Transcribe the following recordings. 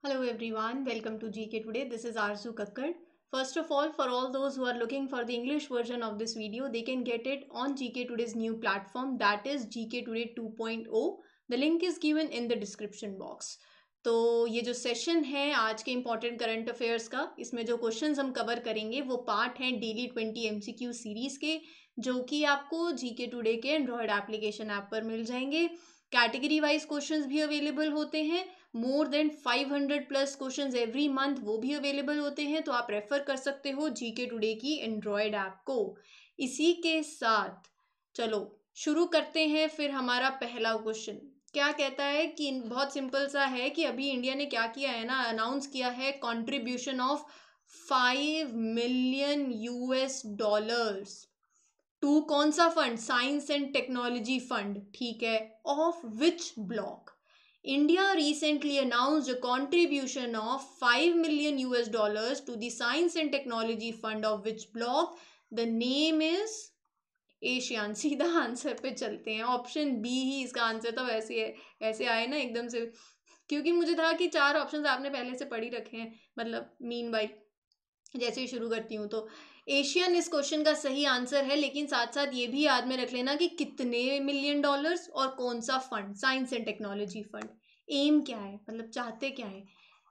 Hello everyone, welcome to GK Today. This is Arzu Kakkad. First of all, for all those who are looking for the English version of this video, they can get it on GK Today's new platform, that is GK Today 2.0. The link is given in the description box. तो ये जो session है आज के important current affairs का, इसमें जो questions हम कवर करेंगे वो पार्ट हैं डेली 20 MCQ सीरीज के, जो कि आपको जीके टुडे के एंड्रॉयड एप्लीकेशन ऐप पर मिल जाएंगे। कैटेगरी वाइज क्वेश्चंस भी अवेलेबल होते हैं, more than 500 plus questions every month वो भी अवेलेबल होते हैं, तो आप रेफर कर सकते हो जीके टुडे की एंड्रॉयड ऐप को। इसी के साथ चलो शुरू करते हैं फिर हमारा पहला क्वेश्चन क्या कहता है कि बहुत सिंपल सा है कि अभी इंडिया ने क्या किया है ना, अनाउंस किया है contribution of 5 million US dollars to कौन सा fund, science and technology fund, ठीक है, of which bloc. India recently announced a contribution of 5 million US dollars to the science and technology fund of which bloc. The name is ASEAN. सीधा answer पे चलते हैं, option B ही इसका answer था। वैसे है, ऐसे आए ना एकदम से, क्योंकि मुझे था कि 4 ऑप्शंस आपने पहले से पढ़ ही रखे हैं, मतलब मीन बाई जैसे ही शुरू करती हूँ। तो एशियन इस क्वेश्चन का सही आंसर है, लेकिन साथ साथ ये भी याद में रख लेना कि कितने मिलियन डॉलर्स और कौन सा fund, science and technology fund. Aim क्या है, मतलब चाहते क्या है,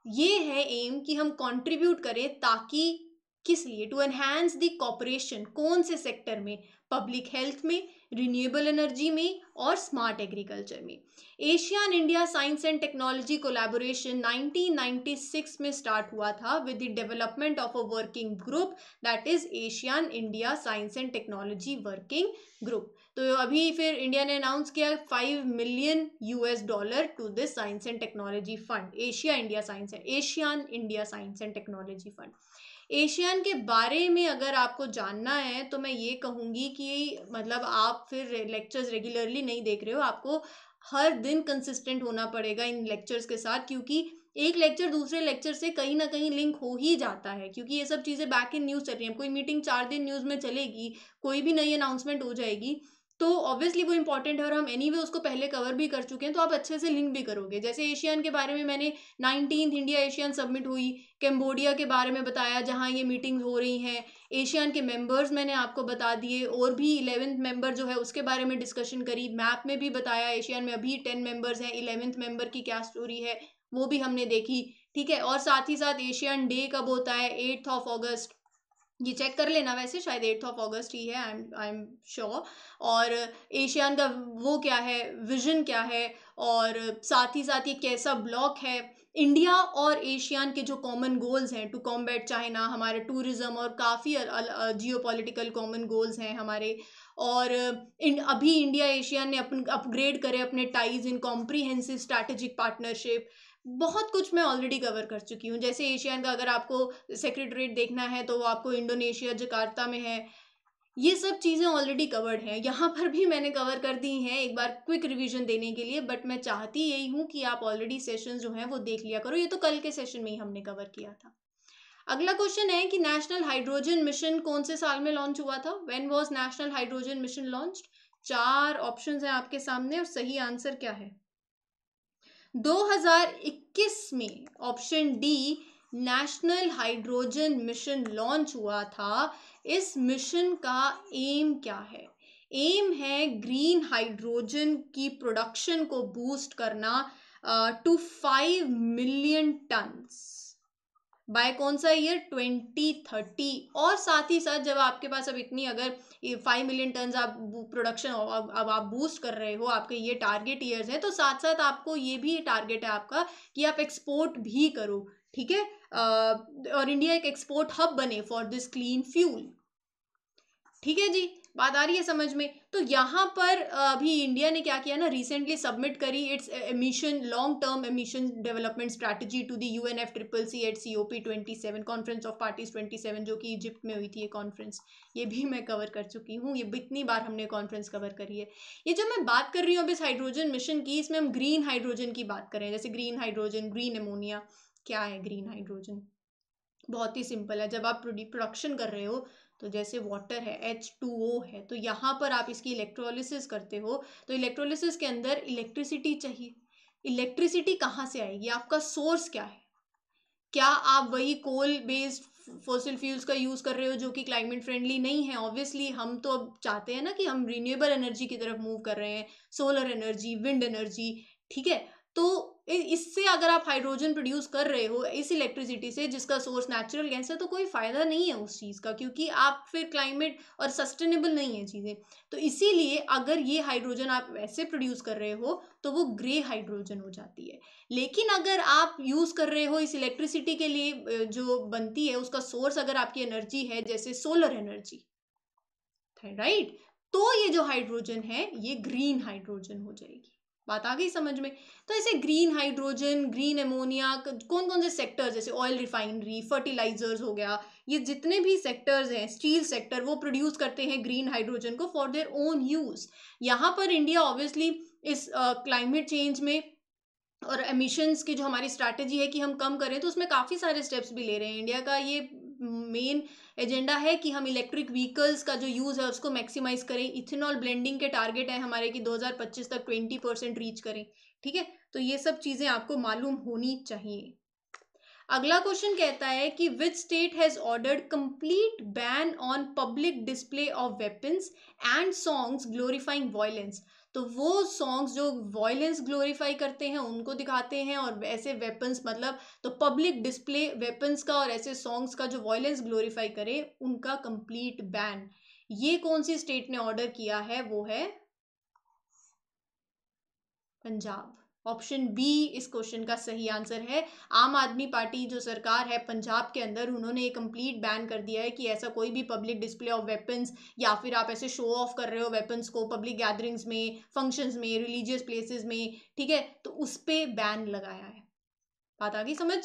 ये है एम कि हम कंट्रीब्यूट करें, ताकि किस लिए, टू एनहांस द कॉपरेशन, कौन से सेक्टर में, पब्लिक हेल्थ में, रिन्यूएबल एनर्जी में और स्मार्ट एग्रीकल्चर में। ASEAN India science and technology collaboration 1996 में स्टार्ट हुआ था with the development of a working group, that is ASEAN India science and technology working group. तो अभी फिर इंडिया ने अनाउंस किया 5 million US dollar to this science and technology fund, ASEAN India science and technology fund. ASEAN के बारे में अगर आपको जानना है तो मैं ये कहूँगी कि मतलब आप फिर लेक्चर्स रेगुलरली नहीं देख रहे हो, आपको हर दिन कंसिस्टेंट होना पड़ेगा इन लेक्चर्स के साथ, क्योंकि एक लेक्चर दूसरे लेक्चर से कहीं ना कहीं लिंक हो ही जाता है, क्योंकि ये सब चीज़ें बैक इन न्यूज़ चल रही हैं। कोई मीटिंग 4 दिन न्यूज़ में चलेगी, कोई भी नई अनाउंसमेंट हो जाएगी, तो ऑब्वियसली वो इंपॉर्टेंट है और हम एनीवे उसको पहले कवर भी कर चुके हैं, तो आप अच्छे से लिंक भी करोगे। जैसे एशियन के बारे में मैंने 19th इंडिया एशियन समिट हुई, कैम्बोडिया के बारे में बताया जहाँ ये मीटिंग्स हो रही हैं, एशियन के मेंबर्स मैंने आपको बता दिए, और भी 11th मेंबर जो है उसके बारे में डिस्कशन करी, मैप में भी बताया एशियन में अभी 10 मेंबर्स हैं, 11th मेंबर की क्या स्टोरी है वो भी हमने देखी, ठीक है। और साथ ही साथ एशियन डे कब होता है, 8 अगस्त, ये चेक कर लेना, वैसे शायद 8 अगस्त ही है, आई एम श्योर। और एशियन का वो क्या है, विजन क्या है, और साथ ही साथ ये कैसा ब्लॉक है। इंडिया और एशियन के जो कॉमन गोल्स हैं, टू कॉम्बैट चाइना, हमारे टूरिज्म और काफ़ी जियो पॉलिटिकल कॉमन गोल्स हैं हमारे। और अभी इंडिया एशियन ने अपग्रेड करे अपने टाइज इन कॉम्प्रीहेंसिव स्ट्रैटेजिक पार्टनरशिप। बहुत कुछ मैं ऑलरेडी कवर कर चुकी हूँ। जैसे एशियन का अगर आपको सेक्रेटरीट देखना है तो वो आपको इंडोनेशिया जकार्ता में है। ये सब चीज़ें ऑलरेडी कवर्ड हैं, यहाँ पर भी मैंने कवर कर दी हैं एक बार क्विक रिवीजन देने के लिए, बट मैं चाहती यही हूँ कि आप ऑलरेडी सेशंस जो हैं वो देख लिया करो, ये तो कल के सेशन में ही हमने कवर किया था। अगला क्वेश्चन है कि नेशनल हाइड्रोजन मिशन कौन से साल में लॉन्च हुआ था, when was national hydrogen mission launched. 4 options हैं आपके सामने और सही आंसर क्या है, 2021 में, option D, national hydrogen mission launch हुआ था। इस मिशन का एम क्या है, एम है ग्रीन हाइड्रोजन की प्रोडक्शन को बूस्ट करना टू 5 मिलियन टन्स बाय कौन सा ईयर, 2030। और साथ ही साथ जब आपके पास अब इतनी, अगर 5 मिलियन टन्स आप प्रोडक्शन अब आप बूस्ट कर रहे हो, आपके ये टारगेट ईयर्स हैं, तो साथ साथ आपको ये भी टारगेट है आपका कि आप एक्सपोर्ट भी करो, ठीक है। और इंडिया एक एक्सपोर्ट हब बने फॉर दिस क्लीन फ्यूल, ठीक है जी, बात आ रही है समझ में। तो यहाँ पर अभी इंडिया ने क्या किया ना, रिसेंटली सबमिट करी its emission, long term emission development strategy to the UNFCCC at COP27, conference of parties 27, जो कि इजिप्ट में हुई थी ये कॉन्फ्रेंस। ये भी मैं कवर कर चुकी हूँ, ये इतनी बार हमने कॉन्फ्रेंस कवर करी है। ये जो मैं बात कर रही हूँ अब इस हाइड्रोजन मिशन की, इसमें हम ग्रीन हाइड्रोजन की बात करें, जैसे ग्रीन हाइड्रोजन, ग्रीन अमोनिया। क्या है ग्रीन हाइड्रोजन, बहुत ही सिंपल है। जब आप प्रोडक्शन कर रहे हो, तो जैसे वाटर है, H2O है, तो यहाँ पर आप इसकी इलेक्ट्रोलिसिस करते हो, तो इलेक्ट्रोलिसिस के अंदर इलेक्ट्रिसिटी चाहिए। इलेक्ट्रिसिटी कहाँ से आएगी, आपका सोर्स क्या है, क्या आप वही कोल बेस्ड फॉसिल फ्यूल्स का यूज़ कर रहे हो जो कि क्लाइमेट फ्रेंडली नहीं है? ऑब्वियसली हम तो अब चाहते हैं ना कि हम रिन्यूएबल एनर्जी की तरफ मूव कर रहे हैं, सोलर एनर्जी, विंड एनर्जी, ठीक है? तो इससे अगर आप हाइड्रोजन प्रोड्यूस कर रहे हो इस इलेक्ट्रिसिटी से जिसका सोर्स नेचुरल गैस है, तो कोई फ़ायदा नहीं है उस चीज़ का, क्योंकि आप फिर क्लाइमेट और सस्टेनेबल नहीं है चीज़ें। तो इसीलिए अगर ये हाइड्रोजन आप वैसे प्रोड्यूस कर रहे हो तो वो ग्रे हाइड्रोजन हो जाती है। लेकिन अगर आप यूज़ कर रहे हो इस इलेक्ट्रिसिटी के लिए जो बनती है उसका सोर्स अगर आपकी एनर्जी है जैसे सोलर एनर्जी, राइट, तो ये जो हाइड्रोजन है ये ग्रीन हाइड्रोजन हो जाएगी। बात आ गई समझ में? तो ऐसे ग्रीन हाइड्रोजन, ग्रीन अमोनिया, कौन कौन से सेक्टर्स जैसे ऑयल रिफाइनरी, फर्टिलाइजर्स हो गया, ये जितने भी सेक्टर्स हैं, स्टील सेक्टर, वो प्रोड्यूस करते हैं ग्रीन हाइड्रोजन को फॉर देयर ओन यूज। यहाँ पर इंडिया ऑब्वियसली इस क्लाइमेट चेंज में और एमिशंस की जो हमारी स्ट्रैटेजी है कि हम कम करें, तो उसमें काफ़ी सारे स्टेप्स भी ले रहे हैं। इंडिया का ये मेन एजेंडा है कि हम इलेक्ट्रिक व्हीकल्स का जो यूज़ है उसको मैक्सिमाइज करें। इथेनॉल ब्लेंडिंग के टारगेट है हमारे कि 2025 तक 20% रीच करें, ठीक है? तो ये सब चीज़ें आपको मालूम होनी चाहिए। अगला क्वेश्चन कहता है कि which state has ordered complete ban on public display of weapons and songs glorifying violence. तो वो सॉन्ग्स जो वायलेंस ग्लोरीफाई करते हैं उनको दिखाते हैं, और ऐसे वेपन्स मतलब तो पब्लिक डिस्प्ले वेपन्स का और ऐसे सॉन्ग्स का जो वायलेंस ग्लोरीफाई करे उनका कंप्लीट बैन। ये कौन सी स्टेट ने ऑर्डर किया है? वो है पंजाब। ऑप्शन बी इस क्वेश्चन का सही आंसर है। आम आदमी पार्टी जो सरकार है पंजाब के अंदर, उन्होंने एक कंप्लीट बैन कर दिया है कि ऐसा कोई भी पब्लिक डिस्प्ले ऑफ वेपन्स या फिर आप ऐसे शो ऑफ कर रहे हो वेपन्स को पब्लिक गैदरिंग्स में, फंक्शंस में, रिलीजियस प्लेसेस में, ठीक है, तो उस पे बैन लगाया है। बात आ गई समझ?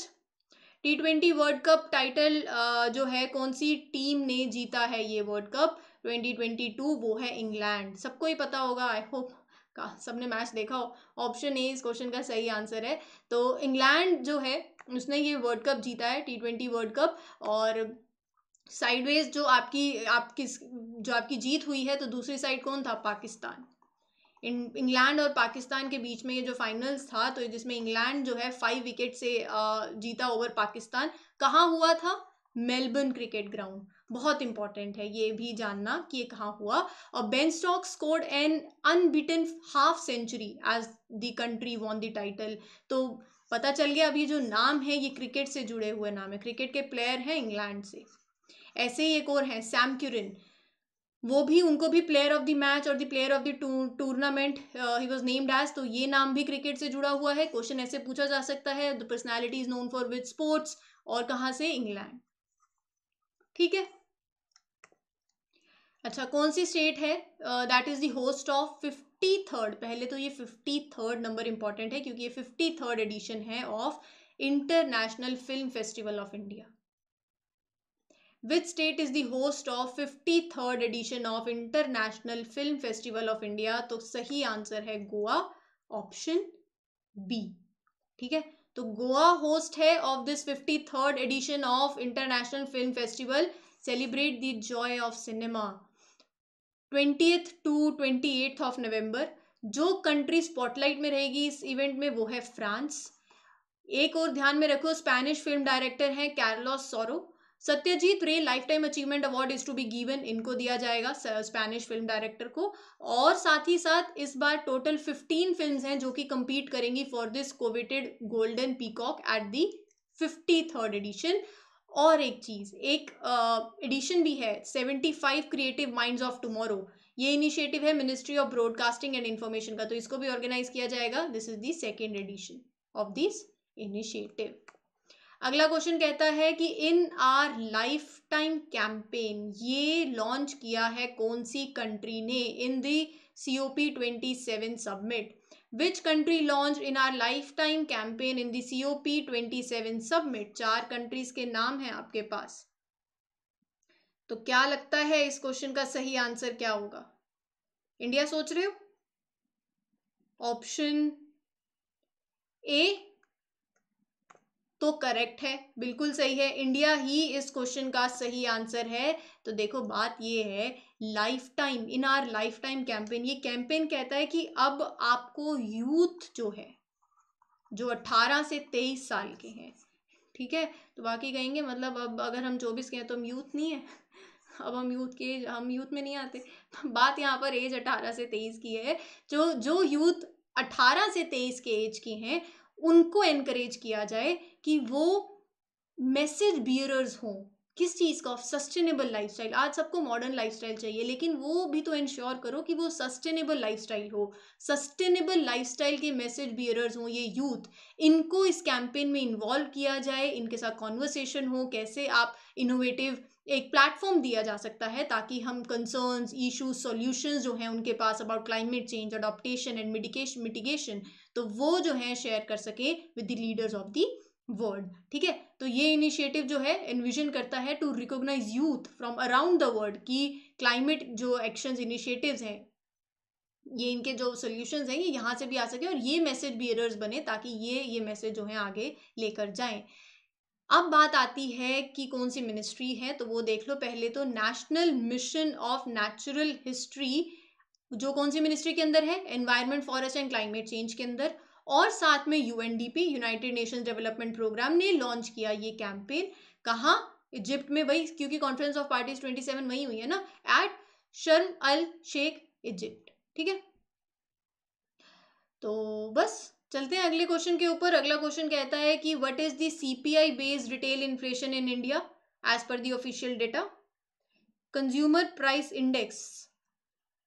T20 वर्ल्ड कप टाइटल जो है कौन सी टीम ने जीता है ये वर्ल्ड कप 2022? वो है इंग्लैंड। सबको ही पता होगा, आई होप का सबने मैच देखा हो। ऑप्शन ए इस क्वेश्चन का सही आंसर है। तो इंग्लैंड जो है उसने ये वर्ल्ड कप जीता है, T20 वर्ल्ड कप। और साइडवेज जो आपकी जीत हुई है, तो दूसरी साइड कौन था? पाकिस्तान। इंग्लैंड और पाकिस्तान के बीच में ये जो फाइनल्स था, तो जिसमें इंग्लैंड जो है 5 विकेट से जीता ओवर पाकिस्तान। कहाँ हुआ था? Melbourne Cricket Ground. बहुत इंपॉर्टेंट है ये भी जानना कि ये कहाँ हुआ। और Ben Stokes scored an unbeaten half century as the country won the title. तो पता चल गया अभी जो नाम है ये क्रिकेट से जुड़े हुए नाम है, क्रिकेट के प्लेयर हैं इंग्लैंड से। ऐसे ही एक और है सैम क्यूरिन, वो भी, उनको भी प्लेयर ऑफ द मैच और the player of the tournament ही वाज नेम्ड एज। तो ये नाम भी क्रिकेट से जुड़ा हुआ है। क्वेश्चन ऐसे पूछा जा सकता है, the personality is known for which sports, और कहाँ से? इंग्लैंड, ठीक है। अच्छा, कौन सी स्टेट है that is the host of 53rd, पहले तो ये 53rd नंबर इंपॉर्टेंट है क्योंकि ये 53rd एडिशन है of international film festival of India. Which state is the host of 53rd edition of International Film Festival of India? तो सही answer है गोवा, ऑप्शन बी, ठीक है। तो गोवा होस्ट है of this 53rd edition of international film festival, celebrate the joy of cinema, 20th to 28th of November. जो country spotlight में रहेगी इस इवेंट में वो है फ्रांस। एक और ध्यान में रखो, स्पेनिश फिल्म डायरेक्टर हैं Carlos Soro. Satyajit Ray lifetime achievement award is to be given, इनको दिया जाएगा स्पेनिश फिल्म डायरेक्टर को। और साथ ही साथ इस बार टोटल 15 फिल्म्स हैं जो कि compete करेंगी for this coveted golden peacock at the 53rd edition. और एक चीज, एक एडिशन भी है 75 क्रिएटिव माइंड्स ऑफ टुमारो। ये इनिशिएटिव है ministry of broadcasting and information का, तो इसको भी ऑर्गेनाइज किया जाएगा। This is the second edition of this initiative. अगला क्वेश्चन कहता है कि in our lifetime campaign ये लॉन्च किया है कौन सी कंट्री ने in the COP27 summit? Which country launch in our lifetime campaign in the COP27 summit? 4 countries के नाम है आपके पास। तो क्या लगता है इस क्वेश्चन का सही आंसर क्या होगा? इंडिया सोच रहे हो? ऑप्शन ए तो करेक्ट है, बिल्कुल सही है, इंडिया ही इस क्वेश्चन का सही आंसर है। तो देखो बात ये है, life time, in our lifetime campaign, ये कैंपेन कहता है कि अब आपको यूथ जो है, जो 18 से 23 साल के हैं, ठीक है, तो बाकी कहेंगे मतलब अब अगर हम 24 के हैं तो हम यूथ नहीं है, अब हम यूथ में नहीं आते। बात यहाँ पर एज 18 से 23 की है। जो जो यूथ 18 से 23 के एज के हैं उनको एनकरेज किया जाए कि वो मैसेज बियरर्स हों। किस चीज़ का? Sustainable lifestyle. आज सबको मॉडर्न लाइफस्टाइल चाहिए, लेकिन वो भी तो इंश्योर करो कि वो सस्टेनेबल लाइफस्टाइल हो। सस्टेनेबल लाइफस्टाइल के मैसेज बियरर्स हों ये यूथ। इनको इस कैंपेन में इन्वॉल्व किया जाए, इनके साथ कॉन्वर्सेशन हो, कैसे आप इनोवेटिव एक प्लेटफॉर्म दिया जा सकता है ताकि हम कंसर्न्स, इश्यूज, सॉल्यूशंस जो हैं उनके पास about climate change, adaptation and mitigation, तो वो जो है शेयर कर सके with the leaders of the world. ठीक है, तो ये इनिशिएटिव जो है एनविजन करता है to recognise youth from around the world कि क्लाइमेट जो एक्शंस, इनिशिएटिव्स हैं, ये इनके जो सोल्यूशंस हैं ये यहाँ से भी आ सके और ये मैसेज बियरर्स बने ताकि ये मैसेज जो है आगे लेकर जाएं। अब बात आती है कि कौन सी मिनिस्ट्री है, तो वो देख लो। पहले तो national mission of natural history, जो कौन सी मिनिस्ट्री के अंदर है? Environment, forest and climate change के अंदर। और साथ में UNDP, United Nations development programme ने लॉन्च किया ये कैंपेन। कहाँ? इजिप्ट में, वही, क्योंकि कॉन्फ्रेंस ऑफ पार्टीज 27 वही हुई है ना, एट शर्म अल शेख, इजिप्ट। ठीक है, तो बस चलते हैं अगले क्वेश्चन के ऊपर। अगला क्वेश्चन कहता है कि what is the CPI based retail inflation in India as per the official data? Consumer price index,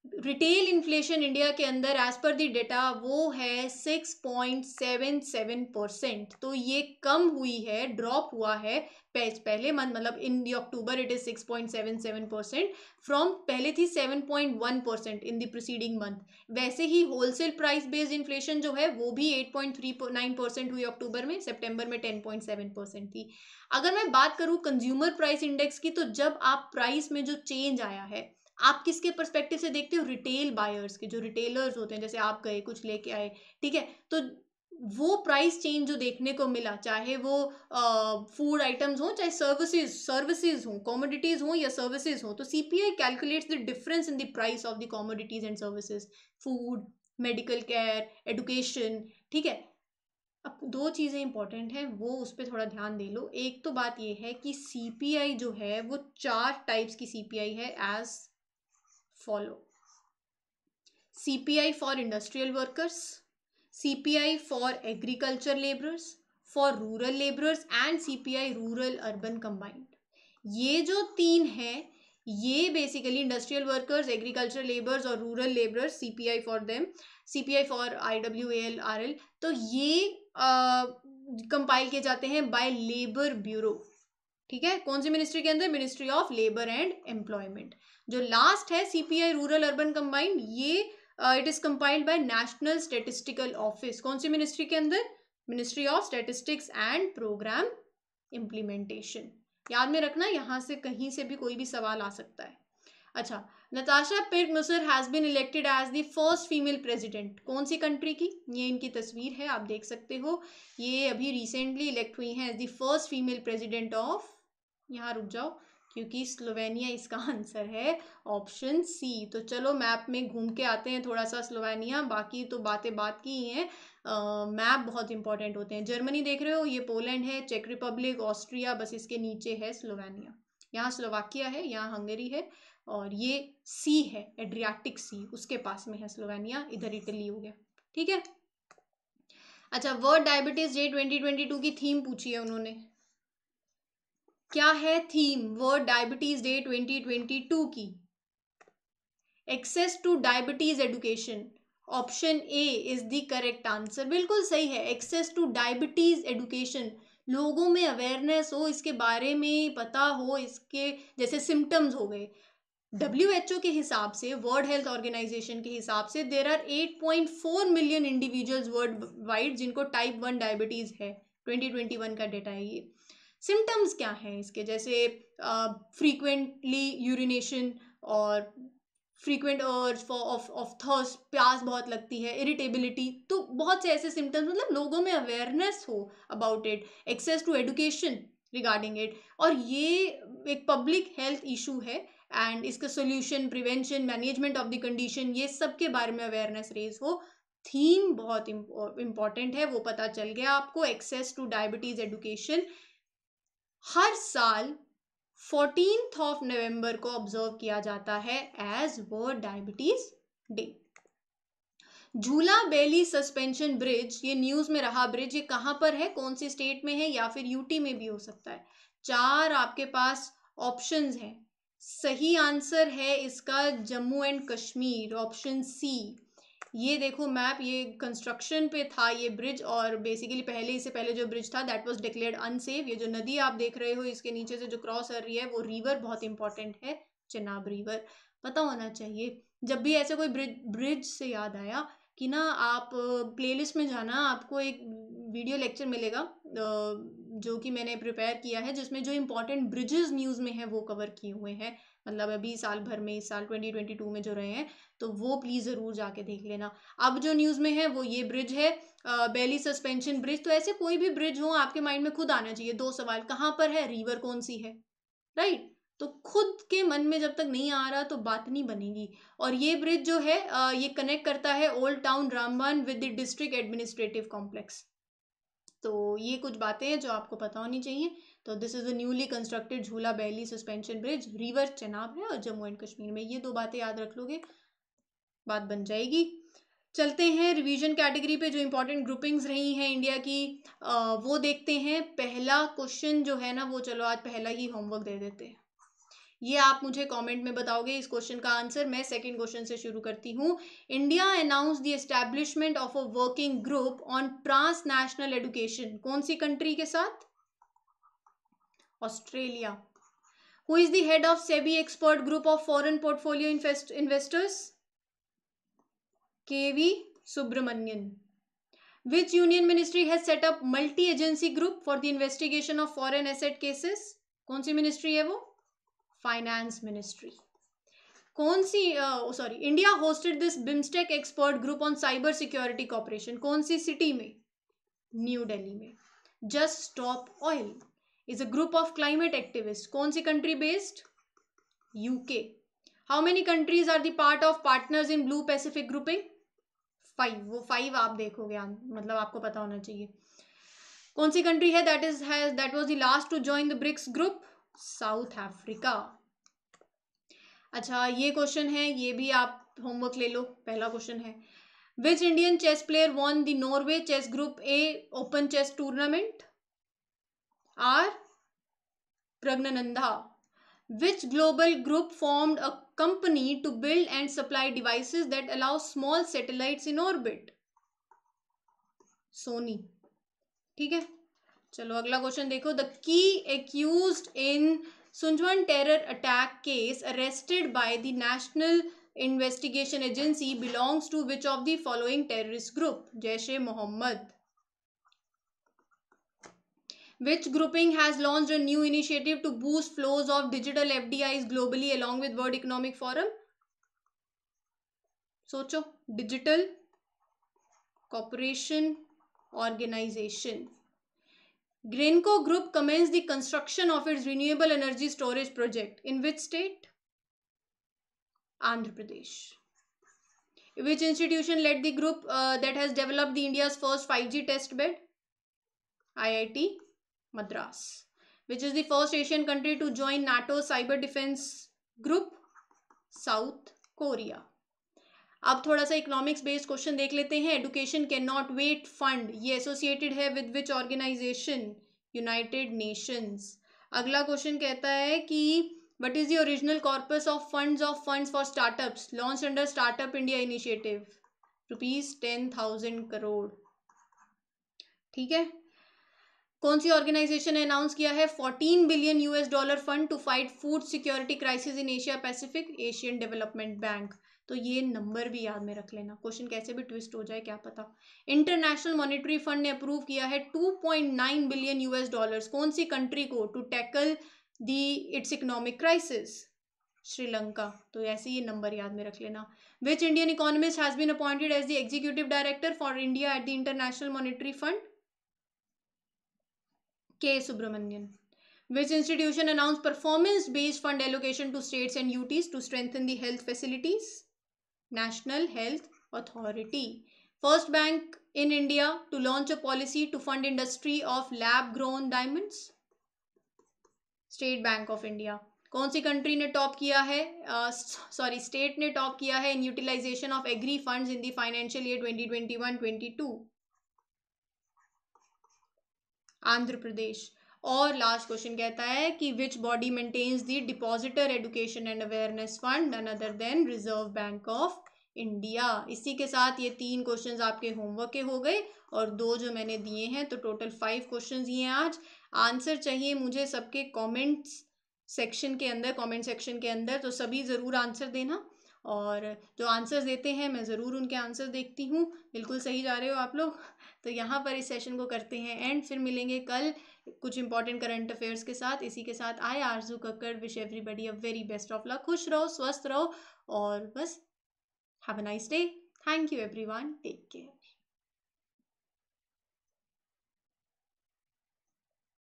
retail inflation India के अंदर एज पर दी डेटा वो है 6.77%। तो ये कम हुई है, ड्रॉप हुआ है पहले मंथ, मतलब इन दी अक्टूबर इट इज 6.77% फ्रॉम, पहले थी 7.1% इन द प्रीसीडिंग मंथ। वैसे ही होलसेल प्राइस बेस्ड इन्फ्लेशन जो है वो भी 8.39% हुई अक्टूबर में, सितंबर में 10.7% थी। अगर मैं बात करूं कंज्यूमर प्राइस इंडेक्स की, तो जब आप प्राइस में जो चेंज आया है, आप किसके पर्सपेक्टिव से देखते हो? रिटेल बायर्स के, जो रिटेलर्स होते हैं, जैसे आप गए कुछ लेके आए, ठीक है, तो वो प्राइस चेंज जो देखने को मिला, चाहे वो फूड आइटम्स हो, चाहे सर्विसेज हो, कमोडिटीज हो या सर्विसेज हो, तो CPI calculates the difference in the price of the commodities and services, food, medical care, education. ठीक है, अब दो चीज़ें इंपॉर्टेंट हैं, वो उस पर थोड़ा ध्यान दे लो। एक तो बात ये है कि सीपीआई जो है वो 4 टाइप्स की सीपीआई है as follow: CPI for industrial workers, CPI for agriculture laborers, for rural laborers and CPI rural urban combined। ये जो 3 हैं, ये basically industrial workers, agriculture labours और rural labourers, CPI for them, CPI for IWAL RL, तो ये compile किए जाते हैं बाय लेबर ब्यूरो। ठीक है, कौन सी मिनिस्ट्री के अंदर? Ministry of labour and employment. जो लास्ट है सीपीआई रूरल अर्बन कंबाइंड, ये it is compiled by national statistical office. कौन सी मिनिस्ट्री के अंदर? Ministry of statistics and programme implementation. याद में रखना, यहां से कहीं से भी कोई भी सवाल आ सकता है। अच्छा, Natasha Pirc Musar has been elected as the first female president. कौन सी कंट्री की? ये इनकी तस्वीर है, आप देख सकते हो। ये अभी रिसेंटली इलेक्ट हुई हैं as the first female president of, यहाँ रुक जाओ क्योंकि स्लोवेनिया इसका आंसर है, ऑप्शन सी। तो चलो मैप में घूम के आते हैं थोड़ा सा स्लोवेनिया, बाकी तो बातें बात की ही हैं। मैप बहुत इंपॉर्टेंट होते हैं। जर्मनी देख रहे हो, ये पोलैंड है, चेक रिपब्लिक, ऑस्ट्रिया, बस इसके नीचे है स्लोवेनिया। यहाँ स्लोवाकिया है, यहाँ हंगरी है, और ये सी है एड्रियाटिक सी, उसके पास में है स्लोवेनिया, इधर इटली हो गया। ठीक है, अच्छा, वर्ल्ड डायबिटीज डे 2022 की थीम पूछी है उन्होंने। क्या है थीम वर्ल्ड डायबिटीज डे 2022 की? Access to diabetes education, option A is the correct answer. बिल्कुल सही है, एक्सेस टू डायबिटीज एडुकेशन। लोगों में अवेयरनेस हो, इसके बारे में पता हो, इसके जैसे सिम्टम्स हो गए। WHO के हिसाब से, वर्ल्ड हेल्थ ऑर्गेनाइजेशन के हिसाब से, there are 8.4 million individuals world wide जिनको टाइप 1 डायबिटीज है। 2021 का डेटा है ये। सिम्टम्स क्या हैं इसके? जैसे फ्रीक्वेंटली यूरिनेशन और फ्रीक्वेंट अर्ज ऑफ थर्स्ट, प्यास बहुत लगती है, इरिटेबिलिटी, तो बहुत से ऐसे सिम्टम्स, मतलब लोगों में अवेयरनेस हो about it, access to education regarding it, और ये एक पब्लिक हेल्थ इशू है एंड इसका solution, prevention, management of the condition, ये सब के बारे में अवेयरनेस रेज हो। थीम बहुत इंपॉर्टेंट है, वो पता चल गया आपको, एक्सेस टू डायबिटीज एडुकेशन। हर साल 14th ऑफ नवंबर को ऑब्जर्व किया जाता है एज वर्ल्ड डायबिटीज डे। झूला बेली सस्पेंशन ब्रिज, ये न्यूज में रहा ब्रिज, ये कहां पर है, कौन सी स्टेट में है, या फिर यूटी में भी हो सकता है। 4 आपके पास ऑप्शंस हैं। सही आंसर है इसका Jammu and Kashmir, option C. ये देखो मैप, ये कंस्ट्रक्शन पे था ये ब्रिज, और बेसिकली इससे पहले जो ब्रिज था दैट वाज डिक्लेयर्ड अनसेफ। ये जो नदी आप देख रहे हो इसके नीचे से जो क्रॉस कर रही है वो रिवर बहुत इंपॉर्टेंट है, चेनाब रिवर, पता होना चाहिए। जब भी ऐसे कोई ब्रिज से याद आया कि ना, आप प्लेलिस्ट में जाना, आपको एक वीडियो लेक्चर मिलेगा जो कि मैंने प्रिपेयर किया है, जिसमें जो इंपॉर्टेंट ब्रिजेस न्यूज़ में है वो कवर किए हुए हैं, मतलब अभी साल भर में, इस साल 2022 में जो रहे हैं, तो वो प्लीज़ ज़रूर जाके देख लेना। अब जो न्यूज़ में है वो ये ब्रिज है, बेली सस्पेंशन ब्रिज। तो ऐसे कोई भी ब्रिज हो आपके माइंड में खुद आना चाहिए 2 सवाल, कहाँ पर है, रिवर कौन सी है, राइट। तो खुद के मन में जब तक नहीं आ रहा तो बात नहीं बनेगी। और ये ब्रिज जो है ये कनेक्ट करता है old town Ramban with the district administrative complex. तो ये कुछ बातें हैं जो आपको पता होनी चाहिए। तो this is a newly constructed झूला बेली सस्पेंशन ब्रिज, रिवर चेनाब है और जम्मू एंड कश्मीर में। ये 2 बातें याद रख लोगे, बात बन जाएगी। चलते हैं रिवीजन कैटेगरी पे, जो इंपॉर्टेंट ग्रुपिंग्स रही हैं इंडिया की वो देखते हैं। पहला क्वेश्चन जो है ना वो, चलो आज पहला ही होमवर्क दे देते हैं, ये आप मुझे कमेंट में बताओगे इस क्वेश्चन का आंसर। मैं सेकंड क्वेश्चन से शुरू करती हूँ। India announce the establishment of a working group on transnational education, कौन सी कंट्री के साथ, Australia. Who is the head of SEBI expert group of foreign portfolio investors, K V Subramanian. Which union ministry has set up multi-agency group for the investigation of foreign asset cases? कौन सी ministry है वो, finance ministry. कौन सी sorry, India hosted this BIMSTEC expert group on cyber security cooperation, कौन सी city में, New Delhi में। Just Stop Oil is a group of climate activist, कौन सी country based, UK. How many countries are the part of partners in Blue Pacific grouping, 5। वो 5 आप देखोगे, मतलब आपको पता होना चाहिए। कौन सी कंट्री है that was the last to join the BRICS group, South Africa. अच्छा ये क्वेश्चन है, ये भी आप होमवर्क ले लो। पहला क्वेश्चन है, which Indian chess player won the Norway chess group A open chess tournament, R Praggnanandhaa. Which global group formed a company to build and supply devices that allow small satellites in orbit, Sony. ठीक है, चलो अगला question देखो। The key accused in Sunjuwan terror attack case arrested by the National Investigation Agency belongs to which of the following terrorist group, Jaish e Mohammed. Which grouping has launched a new initiative to boost flows of digital FDIs globally along with World Economic Forum? सोचो, digital corporation organisation. Greenko group commenced the construction of its renewable energy storage project in which state? Andhra Pradesh. Which institution led the group that has developed the India's first 5G test bed? IIT Madras. Which is the first Asian country to join NATO's cyber defense group? South Korea. अब थोड़ा सा economics based question देख लेते हैं। Education cannot wait fund, ये associated है with which organisation, United Nations. अगला question कहता है कि what is the original corpus of funds for startups launch under startup India initiative, ₹10,000 crore. ठीक है, कौन सी ऑर्गेनाइजेशन ने अनाउंस किया है $14 billion fund to fight food security crisis in Asia Pacific, Asian Development Bank. तो ये नंबर भी याद में रख लेना, क्वेश्चन कैसे भी ट्विस्ट हो जाए क्या पता। इंटरनेशनल मॉनेटरी फंड ने अप्रूव किया है $2.9 बिलियन, कौन सी कंट्री को, to tackle the its economic crisis, Sri Lanka. तो ऐसे ये नंबर याद में रख लेना। Which Indian economist has been appointed as the executive director for India at the International Monetary Fund, K. Subramanian. Which institution announced performance-based fund allocation to states and UTs to strengthen the health facilities? National Health Authority. First bank in India to launch a policy to fund industry of lab-grown diamonds? State bank of India. कौन सी country ने top किया है, state ने top किया है in utilisation of agri funds in the financial year 2021-22? Andhra Pradesh. और last question कहता है कि which body maintains the depositor education and awareness fund, none other than Reserve Bank of India. इसी के साथ ये 3 क्वेश्चंस आपके होमवर्क के हो गए और 2 जो मैंने दिए हैं, तो टोटल 5 क्वेश्चंस दिए हैं आज। आंसर चाहिए मुझे सबके कमेंट सेक्शन के अंदर, तो सभी ज़रूर आंसर देना। और जो आंसर्स देते हैं मैं ज़रूर उनके आंसर देखती हूँ। बिल्कुल सही जा रहे हो आप लोग। तो यहाँ पर इस सेशन को करते हैं एंड, फिर मिलेंगे कल कुछ इंपॉर्टेंट करंट अफेयर्स के साथ। इसी के साथ I Aarzoo Kakkar wish everybody a very best of luck. खुश रहो, स्वस्थ रहो और बस have a nice day. Thank you everyone, take care.